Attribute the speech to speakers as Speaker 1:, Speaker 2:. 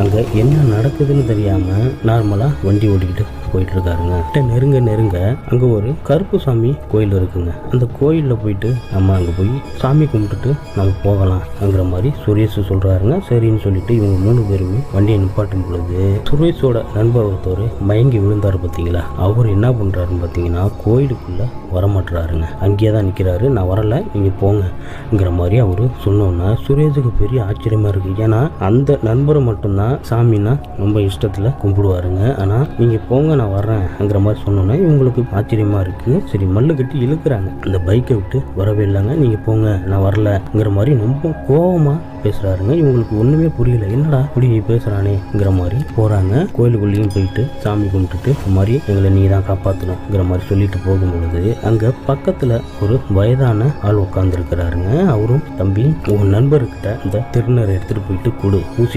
Speaker 1: அங்கே என்ன நடக்குதுன்னு தெரியாமல் நார்மலாக வண்டி ஓட்டிக்கிட்டு போயிட்டு இருக்காருங்க. நெருங்க அங்கே ஒரு கருப்பு சாமி கோயில் இருக்குங்க. அந்த கோயிலில் போயிட்டு நம்ம அங்கே போய் சாமி கும்பிட்டுட்டு நம்ம போகலாம்ங்கிற மாதிரி சுரேஷ் சொல்கிறாருங்க. சரின்னு சொல்லிட்டு இவங்க 3 பேருமே வண்டியை நிப்பாட்டும் பொழுது சுரேஷோட நண்பர் ஒருத்தர் மயங்கி விழுந்தார் பார்த்தீங்களா. அவர் என்ன பண்ணுறாருன்னு பார்த்தீங்கன்னா கோயிலுக்குள்ளே வரமாட்டுறாருங்க. அங்கேயே தான் நிற்கிறாரு. நான் வரலை, நீங்கள் போங்கங்கிற மாதிரி அவர் சொன்னோன்னா சுரேஷுக்கு பெரிய ஆச்சரியமாக இருக்குது. ஏன்னா அந்த நண்பரை மட்டும்தான் சாமின்னா ரொம்ப இஷ்டத்தில் கும்பிடுவாருங்க. ஆனால் நீங்கள் போங்க நான் வர்றேன்ங்கிற மாதிரி சொன்னோன்னே இவங்களுக்கு ஆச்சரியமாக இருக்குது. சரி மல்லு கட்டி இழுக்கிறாங்க. அந்த பைக்கை விட்டு வரவே இல்லைங்க. நீங்கள் போங்க நான் வரலங்கிற மாதிரி ரொம்ப கோபமாக பேசுகிறாருங்க. இவங்களுக்கு ஒன்றுமே புரியல. என்னடா இப்படி பேசுகிறானேங்கிற மாதிரி போகிறாங்க. கோயிலுக்குள்ளேயும் போயிட்டு சாமி கும்பிட்டுட்டு இந்த மாதிரி எங்களை நீ தான் காப்பாற்றணுங்கிற மாதிரி சொல்லிட்டு போகும்பொழுது அங்கே பக்கத்தில் ஒரு வயதான ஆள் உட்காந்துருக்கிறாருங்க. அவரும் தம்பி உங்கள் நண்பர்கிட்ட இந்த திருநரை எடுத்துகிட்டு போயிட்டு கொடு, ஊசி